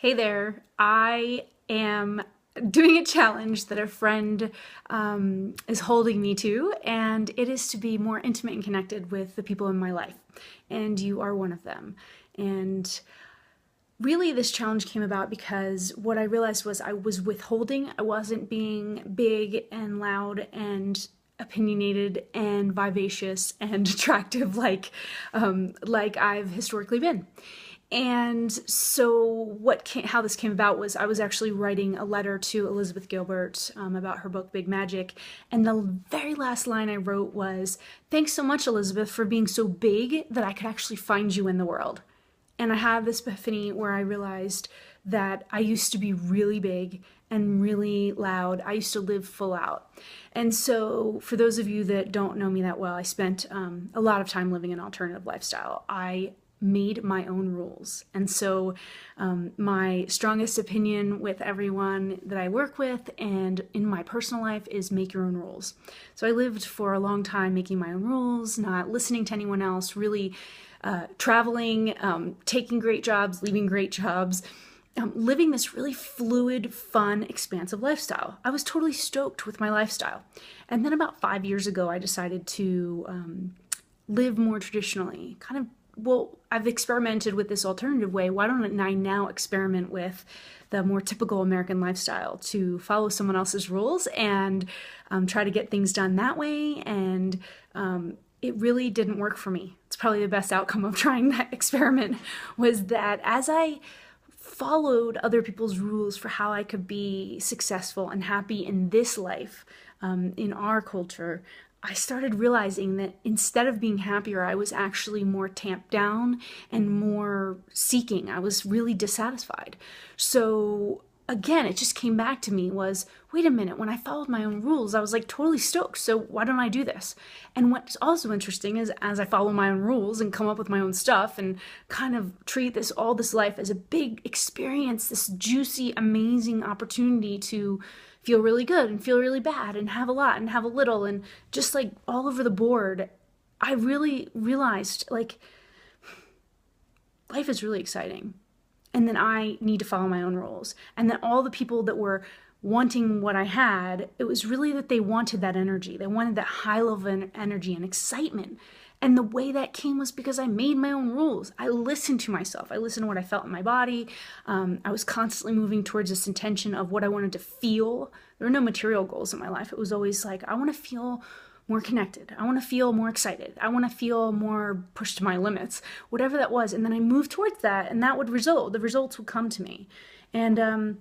Hey there, I am doing a challenge that a friend is holding me to, and it is to be more intimate and connected with the people in my life. And you are one of them. And really, this challenge came about because what I realized was I was withholding. I wasn't being big and loud and opinionated and vivacious and attractive like I've historically been. And so how this came about was I was actually writing a letter to Elizabeth Gilbert about her book, Big Magic. And the very last line I wrote was, "Thanks so much, Elizabeth, for being so big that I could actually find you in the world." And I had this epiphany where I realized that I used to be really big and really loud. I used to live full out. And so for those of you that don't know me that well, I spent a lot of time living an alternative lifestyle. I made my own rules. And so my strongest opinion with everyone that I work with and in my personal life is make your own rules. So I lived for a long time making my own rules, not listening to anyone else, really traveling, taking great jobs, leaving great jobs, living this really fluid, fun, expansive lifestyle. I was totally stoked with my lifestyle. And then about 5 years ago, I decided to live more traditionally, I've experimented with this alternative way. Why don't I now experiment with the more typical American lifestyle to follow someone else's rules and try to get things done that way? And it really didn't work for me. It's probably the best outcome of trying that experiment was that as I followed other people's rules for how I could be successful and happy in this life, in our culture, I started realizing that instead of being happier, I was actually more tamped down and more seeking. I was really dissatisfied. So again, it just came back to me was, wait a minute, when I followed my own rules, I was like totally stoked. So why don't I do this? And what's also interesting is as I follow my own rules and come up with my own stuff and kind of treat all this life as a big experience, this juicy, amazing opportunity to feel really good and feel really bad and have a lot and have a little and just like all over the board, I really realized like life is really exciting. And then I need to follow my own rules. And then all the people that were wanting what I had, it was really that they wanted that energy. They wanted that high level of energy and excitement. And the way that came was because I made my own rules. I listened to myself. I listened to what I felt in my body. I was constantly moving towards this intention of what I wanted to feel. There were no material goals in my life. It was always like, I want to feel more connected. I want to feel more excited. I want to feel more pushed to my limits, whatever that was. And then I moved towards that, and that would result. The results would come to me. And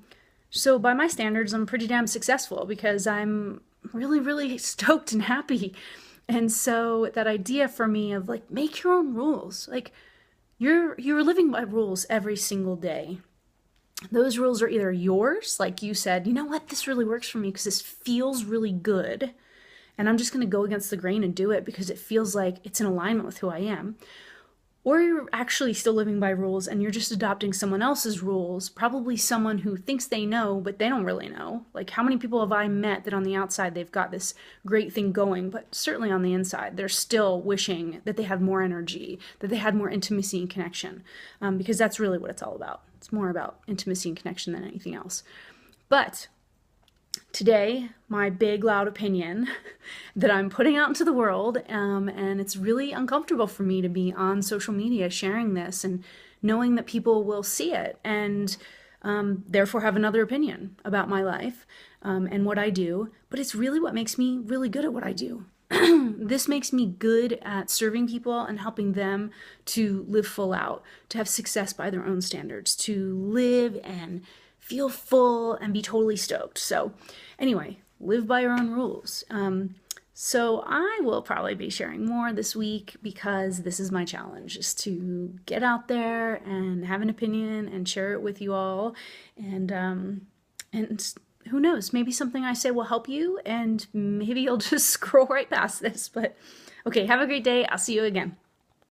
so by my standards, I'm pretty damn successful because I'm really, really stoked and happy. And so that idea for me of like, make your own rules. Like you're living by rules every single day. Those rules are either yours, like you said, you know what, this really works for me because this feels really good. And I'm just going to go against the grain and do it because it feels like it's in alignment with who I am. Or you're actually still living by rules and you're just adopting someone else's rules, probably someone who thinks they know, but they don't really know. Like how many people have I met that on the outside they've got this great thing going, but certainly on the inside, they're still wishing that they had more energy, that they had more intimacy and connection, because that's really what it's all about. It's more about intimacy and connection than anything else. But today, my big, loud opinion that I'm putting out into the world, and it's really uncomfortable for me to be on social media sharing this and knowing that people will see it and therefore have another opinion about my life and what I do. But it's really what makes me really good at what I do. This makes me good at serving people and helping them to live full out, to have success by their own standards, to live and feel full and be totally stoked. So anyway, live by your own rules. So I will probably be sharing more this week because this is my challenge, is to get out there and have an opinion and share it with you all. And who knows, maybe something I say will help you and maybe you'll just scroll right past this. But okay, have a great day. I'll see you again.